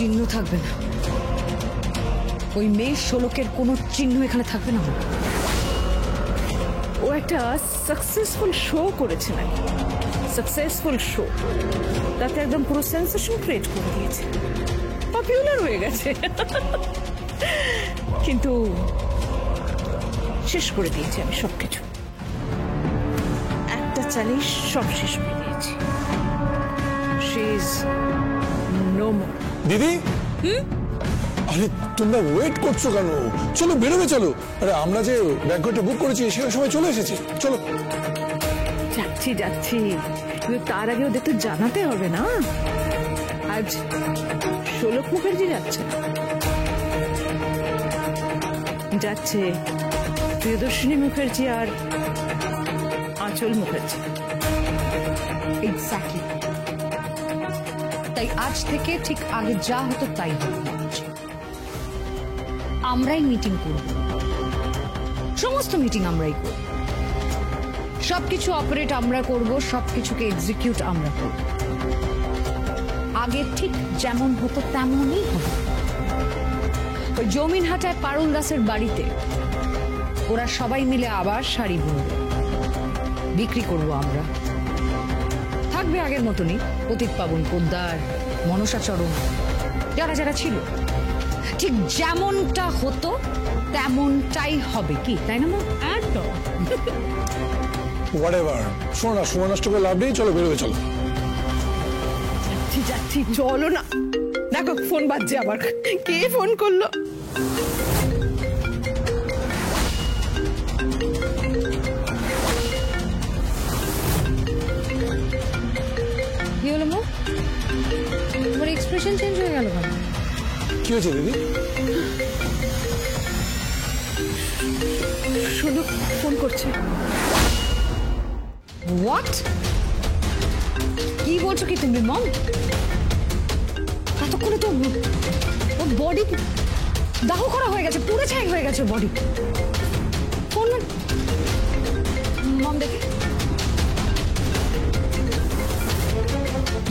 চিহ্ন থাকবে না, ওই মেয়ে ষোলকের কোনো চিহ্ন এখানে থাকবে না। ও একটা সাকসেসফুল শো করেছে নাকি, সাকসেসফুল শো, তাতে একদম পুরো সেন্সেশন ক্রিয়েট করে দিয়েছে, পপুলার হয়ে গেছে, কিন্তু শেষ করে দিয়েছি আমি সবকিছু, একটা চালেই সব শেষ করে দিয়েছি। She is no more. দিদি, আরে তোমরা ওয়েট করছো কেন? চলো বেরোবে, চলো। আরে আমরা যে ব্যাংকটা বুক করেছি সেখানে সবাই চলে এসেছি, চলো। যাচ্ছি যাচ্ছি, কিন্তু তার আগে ওদের তো জানাতে হবে না আজ ষোলক মুখার্জি যাচ্ছে। যাচ্ছে প্রিয়দর্শিনী মুখার্জি আর আঁচল মুখার্জি। এক্স্যাক্টলি, তাই আজ থেকে ঠিক আগে যা হতো তাই হবে। আমরাই মিটিং করব, সমস্ত মিটিং আমরাই করব, সবকিছু অপারেট আমরা করব, সবকিছুকে এক্সিকিউট আমরা করব। আগে ঠিক যেমন হতো তেমনই হবে। ওই জমিনহাটায় পারুল দাসের বাড়িতে ওরা সবাই মিলে আবার শাড়ি বুনবে, বিক্রি করব আমরা। থাকবে আগের মতনই পতিত পাবন পোদ্দার, মনসাচরণ, যারা যারা ছিল, ঠিক যেমনটা হতো তেমনটাই হবে, কি তাই না? একদম। হোয়াটএভার, শোনো না, সময় নষ্ট করে লাভ নেই, চলো বেরোবে, চলো। যাচ্ছি যাচ্ছি, চলো না। দেখো ফোন বাজছে আবার, কে ফোন করলো? কি হলো মো? তোমার এক্সপ্রেশন চেঞ্জ হয়ে গেল কেন? কি হয়েছে দিদি? ষোলক ফোন করছে। হোয়াট? কি বলছো কি তুমি মম? এতক্ষণে তো ওর বডি দাহ করা হয়ে গেছে, পুরো ছাই হয়ে গেছে বডি। ফোন মম দেখে,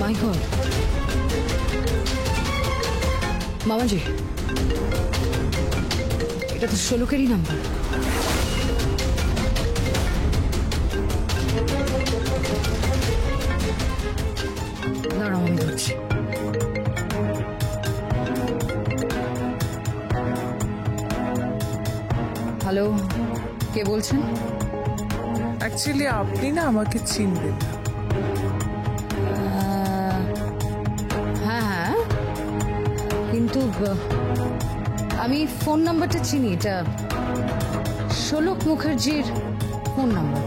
মাই গড, মামাজি এটা তো ষোলকেরই নাম্বার। দাঁড়াও আমি ধরছি। হ্যালো, কে বলছেন? অ্যাকচুয়ালি আপনি না আমাকে চিনবেন না। হ্যাঁ হ্যাঁ, কিন্তু আমি ফোন নাম্বারটা চিনি, এটা ষোলক মুখার্জির ফোন নাম্বার।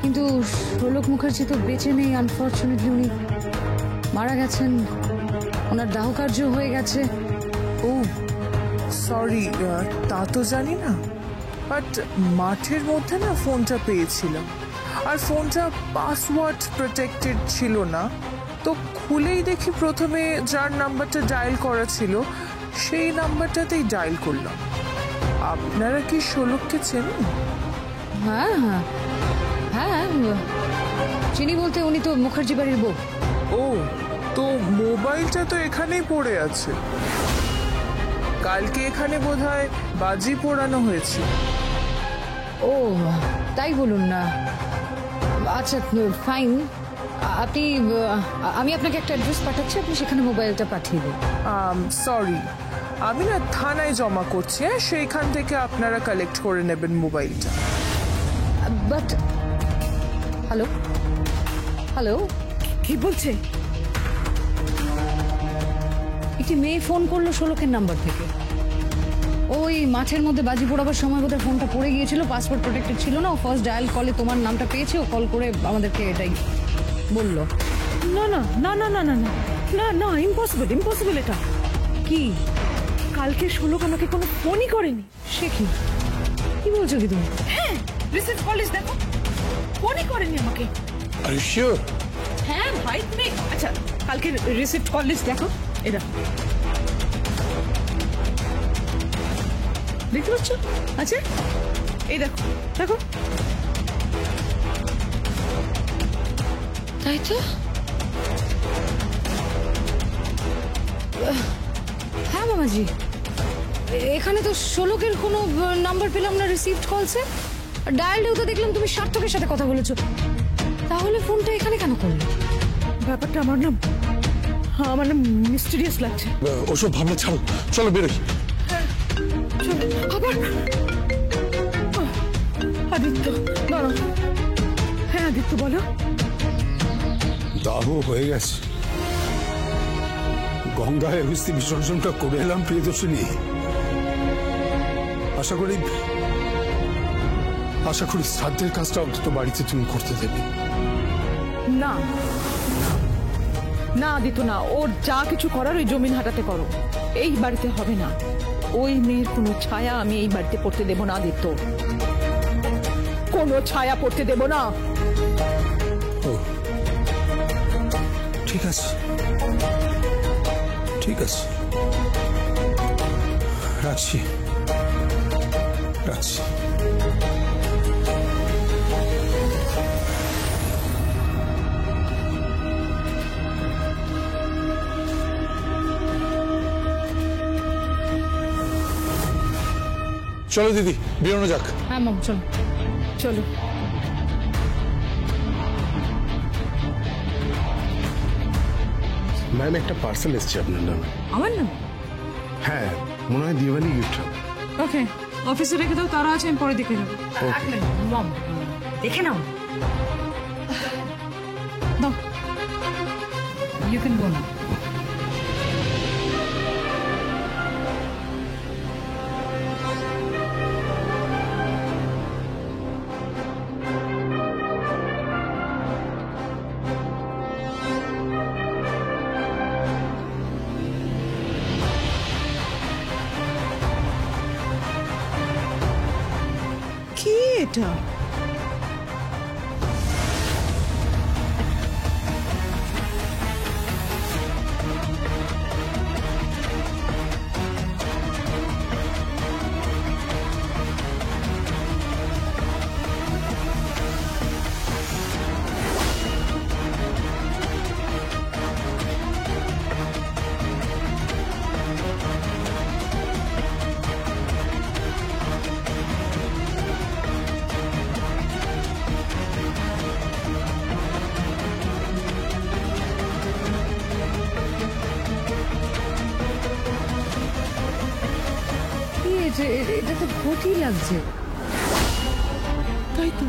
কিন্তু ষোলক মুখার্জি তো বেঁচে নেই, আনফর্চুনেটলি উনি মারা গেছেন, ওনার দাহ কার্য হয়ে গেছে। ও সরি, তা তো জানি না, বাট মাঠের মধ্যে না ফোনটা পেয়েছিলাম, আর ফোনটা পাসওয়ার্ড প্রোটেক্টেড ছিল না, তো খুলেই দেখি প্রথমে যার নাম্বারটা ডায়াল করা ছিল সেই নাম্বারটাতেই ডায়াল করলাম। আপনারা কি ষোলককে চেনেন? হ্যাঁ হ্যাঁ হ্যাঁ, চিনি বলতে উনি তো মুখার্জি বাড়ির বউ। ও, তো মোবাইলটা তো এখানেই পড়ে আছে, কালকে এখানে বোধহয় বাজি পোড়ানো হয়েছে। ও তাই বলুন না। আচ্ছা ফাইন, আপনি আমি আপনাকে একটা অ্যাড্রেস পাঠাচ্ছি, আপনি সেখানে মোবাইলটা পাঠিয়ে দিন। সরি, আমি না থানায় জমা করছি, হ্যাঁ সেইখান থেকে আপনারা কালেক্ট করে নেবেন মোবাইলটা। বাট হ্যালো হ্যালো, কি বলছে? একটি মেয়ে ফোন করলো ষোলকের নাম্বার থেকে। ওই মাঠের মধ্যে বাজি পোড়াবার সময় বোধহয় ফোনটা পড়ে গিয়েছিল, পাসওয়ার্ড প্রোটেক্টেড ছিল না, ও ফার্স্ট ডায়াল কলে তোমার নামটা পেয়েছে, ও কল করে আমাদেরকে এটাই বললো। না না না না না না না না না, ইম্পসিবল ইম্পসিবল। এটা কি? কালকে ষোলক আমাকে কোনো ফোনই করেনি। সে কি, কি বলছো কি তুমি? হ্যাঁ, রিসিভ কলিস দেখো, ফোনই করেনি আমাকে। Are you sure? হ্যাঁ ভাই তুমি, আচ্ছা কালকে রিসিভ কলিস দেখো, এটা দেখতে পাচ্ছ? আচ্ছা এই দেখো দেখো, তাই তো, হ্যাঁ মামাজি, এখানে তো শোলকের কোনো নাম্বার পেলাম না রিসিভড কলসে। ডায়ালেও তো দেখলাম তুমি সার্থকের সাথে কথা বলেছো, তাহলে ফোনটা এখানে কেন করলে? ব্যাপারটা আমার না মিস্টেরিয়াস লাগছে। ওসব ভাবনা ছাড়ো, চলো বেরোই। চলো আবার আদিত্য, দাঁড়াও। হ্যাঁ আদিত্য, বলো। দাহ হয়ে গেছে, গঙ্গায় অস্থি বিসর্জনটা করে এলাম প্রিয়দর্শিনী। আশা করি শ্রাদ্ধের কাজটা অন্তত বাড়িতে তুমি করতে দেবে। না না আদিত্য, না, ওর যা কিছু করার ওই জমিন হাটাতে করো, এই বাড়িতে হবে না। ওই মেয়ের কোনো ছায়া আমি এই বাড়িতে পড়তে দেব না আদিত্য, কোনো ছায়া পড়তে দেব না। ও ঠিক আছে, ঠিক আছে, রাখছি রাখছি। চলো দিদি, বেরোনো যাক। হ্যাঁ মাম, চলো চলো। ম্যাম, একটা পার্সেল এসছে আপনার নামে। আমার নাম? হ্যাঁ, মনে হয় দিওয়ালি গিফট হবে। ওকে, অফিসে রেখে দাও, তারা আছে, আমি পরে দেখে যাবো। মাম, দেখে নাও। দাও, ইউ ক্যান গো নাও। কি এটা? এটা তো ভূতই লাগছে। তাই তো।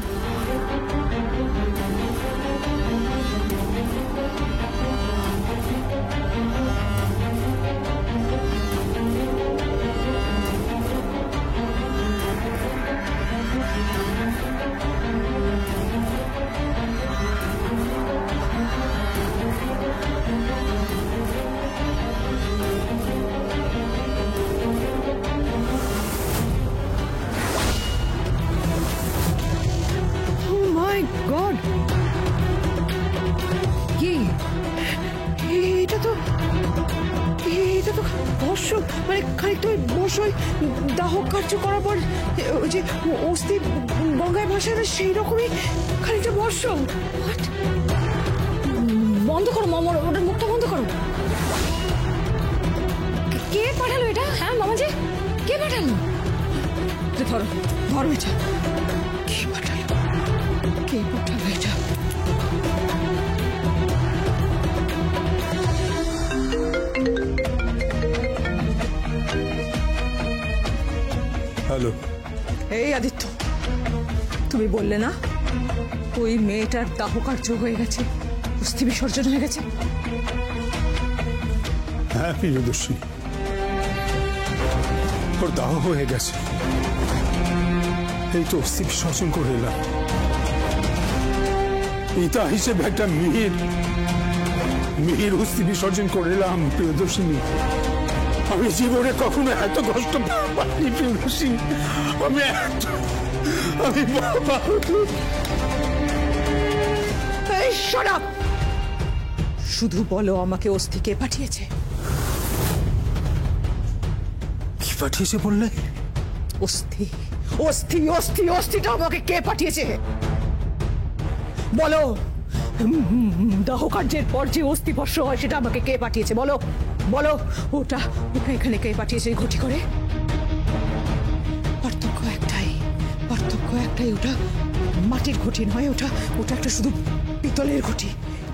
গড, কি এটা তো বর্ষ, মানে খানিকটা ওই বর্ষ দাহ কার্য করার পর ওই যে অস্থি গঙ্গায় ভাসায় না, সেই রকমই খানিকটা বর্ষ। বন্ধ করো মামা, ওটার মুখটা বন্ধ করো। কে পাঠালো এটা? হ্যাঁ মামাজি, কে পাঠালো? ধরো ধরো এটা। কে পাঠালো? কে পাঠালো এটা? হ্যালো। এই আদিত্য, তুমি বললে না ওই মেয়েটার দাহ কার্য হয়ে গেছে, অস্থি বিসর্জন হয়ে গেছে? হ্যাঁ প্রিয়দর্শিনী, ওর দাহ হয়ে গেছে। এই তো অস্থি বিসর্জন করে এলাম। পিতা হিসেবে একটা মিহির অস্থি বিসর্জন করে এলাম প্রিয়দর্শিনী। আমি জীবনে কখনো এত কষ্ট পাইনি প্রিয়দর্শিনী। আমি বাবা। এই shut up! শুধু বলো আমাকে অস্থি কে পাঠিয়েছে? কি পাঠিয়েছে বললে? অস্থি অস্থিটা আমাকে কে পাঠিয়েছে? বলো, দাহ কার্যের পর যে অস্থিভস্য হয় সেটা আমাকে কে পাঠিয়েছে বলো বলো। ওটা ওটা এখানে কে পাঠিয়েছে ঘটি করে? পার্থক্য একটাই, ওটা মাটির ঘটি নয়, ওটা ওটা একটা শুধু পিতলের ঘটি।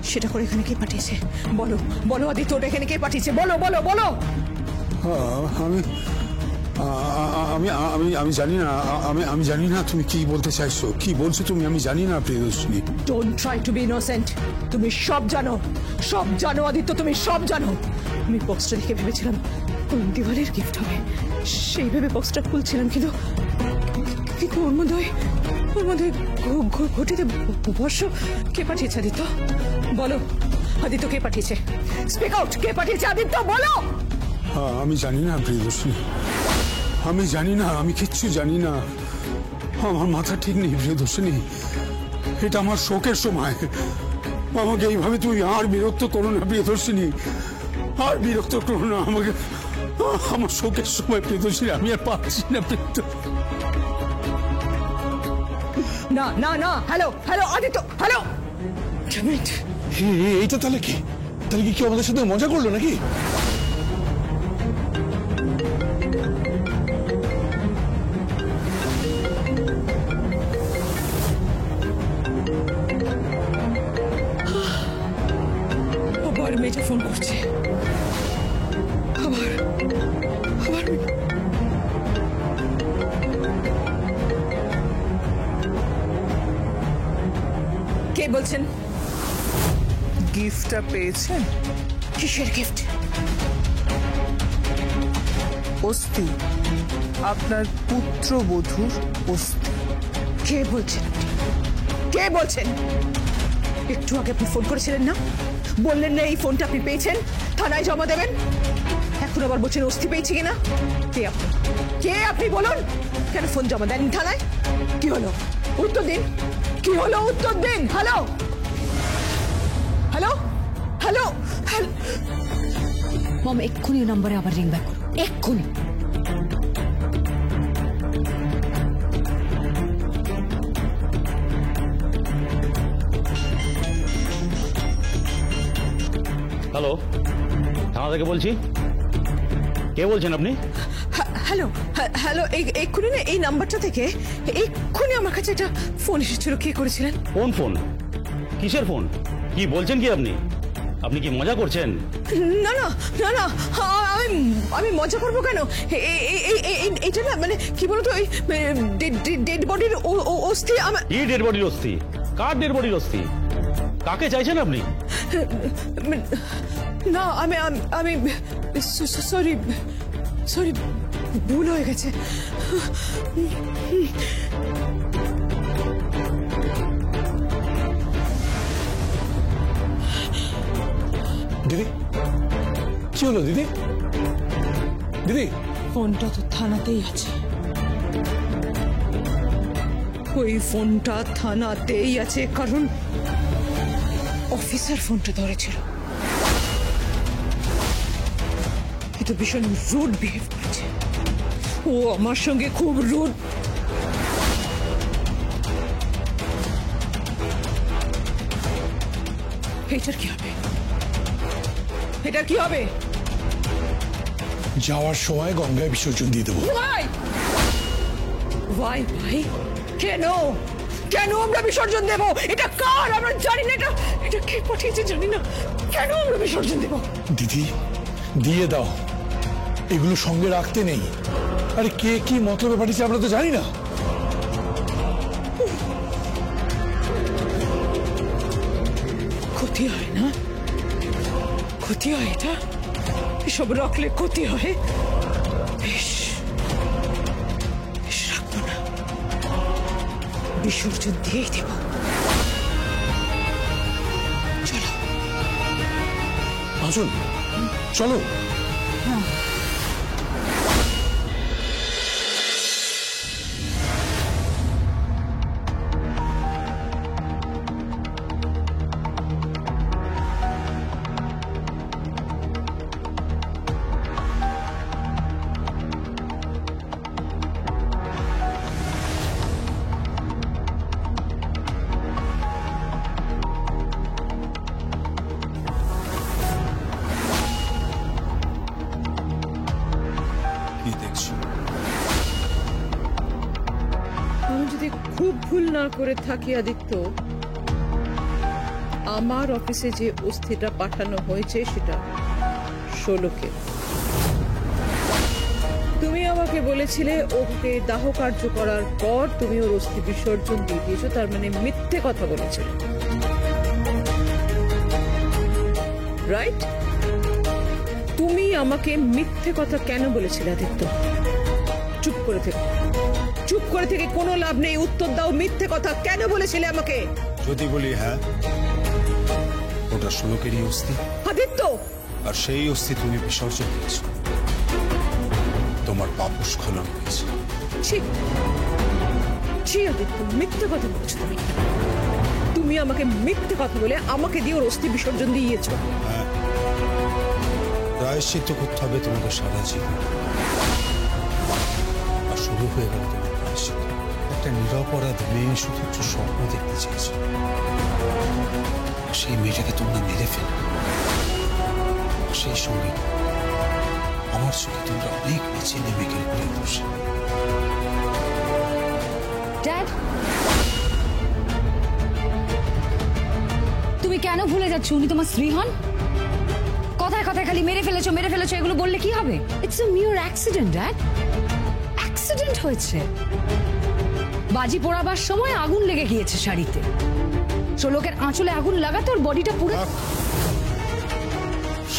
সেটা করে এখানে কে পাঠিয়েছে বলো বলো আদিত্য, ওটা এখানে কে পাঠিয়েছে বলো বলো বলো। আমি আমি আমি আমি জানি না, আমি জানি না তুমি কি বলতে চাইছো, কি বলছো তুমি, আমি জানি না Priyadarshini. Don't try to be innocent. তুমি সব জানো আদিত্য, তুমি সব জানো। আমি বক্সটা দেখে ভেবেছিলাম দিওয়ালির গিফট হবে, সেই ভেবে বক্সটা খুলছিলাম, কিন্তু কিন্তু ওর মধ্যে ঘটিতে বর্ষ কে পাঠিয়েছে আদিত্য বলো। আদিত্য কে পাঠিয়েছে? স্পিক আউট, কে পাঠিয়েছে আদিত্য বলো। আমি জানি না প্রিয়দর্শিনী, আমি জানি না, আমি কিচ্ছু জানি না, আমার মাথা ঠিক নেই প্রিয়দর্শিনী। এটা আমার শোকের সময়, আমাকে এইভাবে তুমি আর বিরক্ত করো না প্রিয়দর্শিনী, আর বিরক্ত করো না আমাকে, আমার শোকের সময় প্রিয়দর্শিনী, আমি আর পাচ্ছি না না না না, হ্যালো হ্যালো আদিত্য, হ্যালো। এইটা তাহলে কি কেউ আমাদের সাথে মজা করলো নাকি? আবার মেয়েটা ফোন করছে, আবার কে বলছেন? গিফটটা পেয়েছেন? কিসের গিফট? অস্থি, আপনার পুত্রবধূর অস্থি। কে বলছেন আপনি? কে বলছেন? একটু আগে আপনি ফোন করেছিলেন না, বললেন না এই ফোনটা আপনি পেয়েছেন, থানায় জমা দেবেন। এখন আবার বলছেন অস্থি পেয়েছি কিনা। কে আপনি বলুন? কেন ফোন জমা দেন থানায়? কি হলো উত্তর দিন, কি হলো উত্তর দিন। Hello hello hello hello. Mom এক্ষুনি নাম্বারে আবার রিং ব্যাক করো, এক্ষুনি। হ্যালো, থানা থেকে বলছি। কে বলছেন আপনি? হ্যালো হ্যালো, এক্ষুনি না এই নাম্বারটা থেকে এক্ষুনি আমার কাছে একটা ফোন এসেছিল। কে করেছিলেন? কোন ফোন? কিসের ফোন? কি বলছেন কি আপনি? আপনি কি মজা করছেন? না না না না, আমি মজা করবো কেন? এইটা না মানে কি বলতো, ওই ডেড বডির অস্থি। কি ডেড বডির অস্থি? কার ডেড বডির অস্থি? কাকে চাইছেন আপনি? না আমি সরি ভুল হয়ে গেছে। দিদি কি হলো? দিদি দিদি ফোনটা তো থানাতেই আছে, ওই ফোনটা থানাতেই আছে, কারণ অফিসার ফোনটা ধরেছিল। কিন্তু ভীষণ রুড বিহেভ করেছে ও আমার সঙ্গে, খুব রুড। এটার কি হবে? এটার কি হবে? যাওয়ার সময় গঙ্গায় বিসর্জন দিয়ে দেবো। ভাই কেন কেন আমরা বিসর্জন দেব? এটা কার আমরা জানি না, এটা কে পাঠিয়েছে জানি না, কেন আমরা বিসর্জন দেব? দিদি দিয়ে দাও, এগুলো সঙ্গে রাখতে নেই। আরে কে কি মতলবে পাঠিয়েছে আমরা তো জানি না। ক্ষতি হয় না? ক্ষতি হয় এটা? এসব রাখলে ক্ষতি হয়? বেশ রাখবো না, বিসর্জন দিয়েই দেব। চলো আসুন, চলো। কি দেখছো? আমি যদি খুব ভুল না করে থাকি আদিত্য, আমার অফিসে যে অস্থিটা পাঠানো হয়েছে সেটা 16কে। তুমি আমাকে বলেছিলে ওকে দাহ কার্য করার পর তুমি ওর অস্থি বিসর্জন দিয়ে দিয়েছো, তার মানে মিথ্যে কথা বলেছিলে, রাইট? তুমি আমাকে মিথ্যে কথা কেন বলেছিলে আদিত্য? চুপ করে থেকে, চুপ করে থেকে কোনো লাভ নেই, উত্তর দাও। মিথ্যে কথা কেন বলেছিলে আমাকে? যদি বলি হ্যাঁ, ওটা শোলকেরই অস্থি, আদিত্য, আর সেই অস্থি তুমি বিসর্জন দিয়েছ। তোমার পাপ স্খলন হয়েছে। ছি ছি আদিত্য, মিথ্যে কথা বলছো তুমি। তুমি আমাকে মিথ্যে কথা বলে আমাকে দিয়ে ওর অস্থি বিসর্জন দিয়েছো। হ্যাঁ, প্রায়শ্চিত্ত করতে হবে তোমাকে সারা জীবন। আর শুরু হয়ে গেল তোমার প্রায়শ্চিত্ত। একটা নিরপরাধ মেয়ে শুধু একটু স্বপ্ন দেখতে চেয়েছে, সেই মেয়েটাকে তোমরা মেরে ফেলে। সেই সঙ্গে আমার চোখে তোমরা অনেক নিচে নেমে গেলে প্রিয়দর্শী। ড্যাড, তুমি কেন ভুলে যাচ্ছ উনি তোমার স্ত্রী হন? কথায় কথায় খালি মেরে ফেলেছো মেরে ফেলেছো এগুলো বললে কি হবে? It's a mere accident dad, accident হয়েছে। বাজি পোড়াবার সময় আগুন লেগে গিয়েছে শাড়িতে, শোলকের আঁচলে আগুন লাগাতে ওর বডিটা পুরো।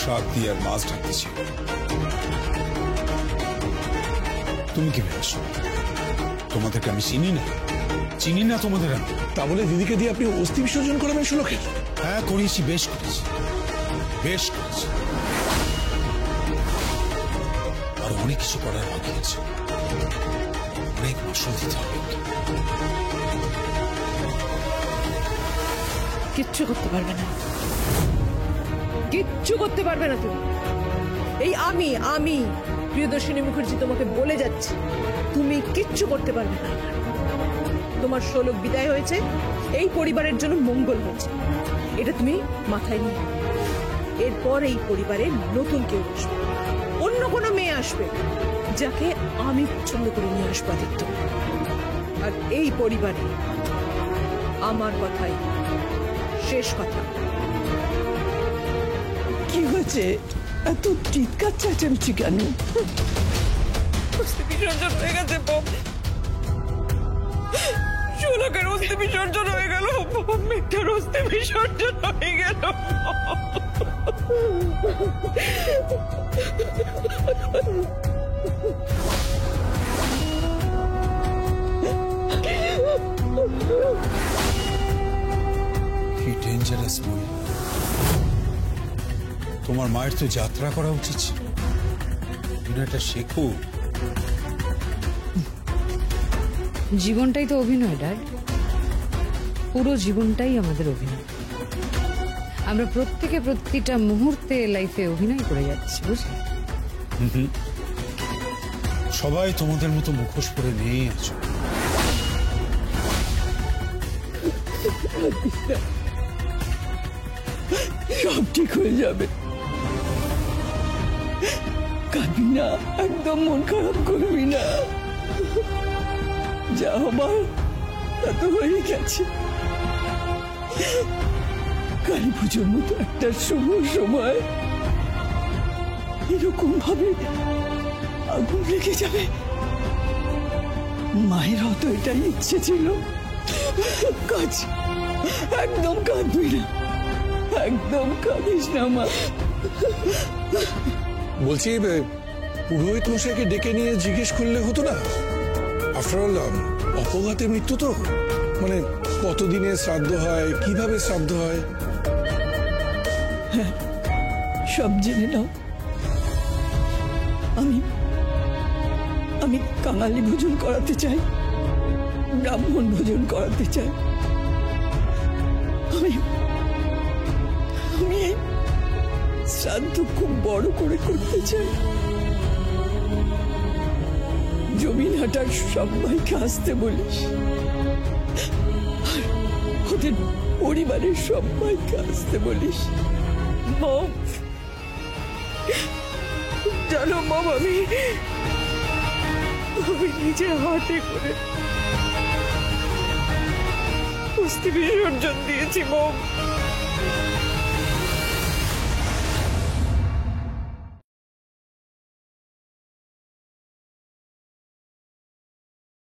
শাক দিয়ে আর মাছ ঢাকতেছি। তুমি কি ভেবেছো তোমাদেরকে আমি চিনি না? চিনি না তোমাদের আমি। তা বলে দিদিকে দিয়ে আপনি অস্থি বিসর্জন করাবেন শোলকের? হ্যাঁ করিয়েছি, বেশ করেছি, বেশ করেছি। আর অনেক কিছু করার বাকি আছে, অনেক মাসুল দিতে হবে। কিচ্ছু করতে পারবে না, কিচ্ছু করতে পারবে না তুমি। এই আমি প্রিয়দর্শিনী মুখার্জি তোমাকে বলে যাচ্ছি, তুমি কিচ্ছু করতে পারবে না। তোমার শোলক বিদায় হয়েছে, এই পরিবারের জন্য মঙ্গল হয়েছে, এটা তুমি মাথায় নিয়ে। এরপর এই পরিবারে নতুন কেউ আসবে, অন্য কোনো মেয়ে আসবে যাকে আমি পছন্দ করে নিয়ে আসবো আদিত্য। আর এই পরিবারে আমার কথাই শেষ কথা। কি হয়েছে? এত চিৎকার চেঁচামেচি কেন? অস্থি বিসর্জন হয়ে গেছে বম, শোলকের অস্থি বিসর্জন হয়ে গেল, মেয়েটার অস্থি বিসর্জন হয়ে গেল। কি ডেঞ্জারাস বই। তোমার মায়ের তো যাত্রা করা উচিত ছিল, তুমি এটা শেখো। জীবনটাই তো অভিনয় ড্যাড, পুরো জীবনটাই আমাদের অভিনয়। আমরা প্রত্যেকে প্রতিটা মুহূর্তে লাইফে অভিনয় করে যাচ্ছি, বুঝলি? সবাই তোমাদের মতো মুখোশ পরে নিয়ে আছো। সব ঠিক হয়ে যাবে, কাঁদবি না, একদম মন খারাপ করবি না। যা হবার তা তো হয়ে গেছে। কালী পুজোর মতো একটা শুভ সময় এরকম ভাবে আগুন লেগে যাবে, মায়ের হয়তো এটাই ইচ্ছে ছিল। কাজ একদম কাঁদবি না, একদম কাঁদিস না মা। বলছি পুরোহিত মশাইকে ডেকে নিয়ে জিজ্ঞেস করলে হতো না? আফটার অল অপঘাতে মৃত্যু তো, মানে কতদিনে শ্রাদ্ধ হয়, কিভাবে শ্রাদ্ধ হয়। হ্যাঁ, সব জেনে নাও। আমি কাঙালি ভোজন করাতে চাই, ব্রাহ্মণ ভোজন করাতে চাই। আমি এই শ্রাদ্ধ খুব বড় করে করতে চাই। জমিন হাটার সবাইকে আসতে বলিস, আর ওদের পরিবারের সবাইকে আসতে বলিস। মম, জানো মম, আমি নিজে হাতে করে অস্থি বিসর্জন দিয়েছি মম।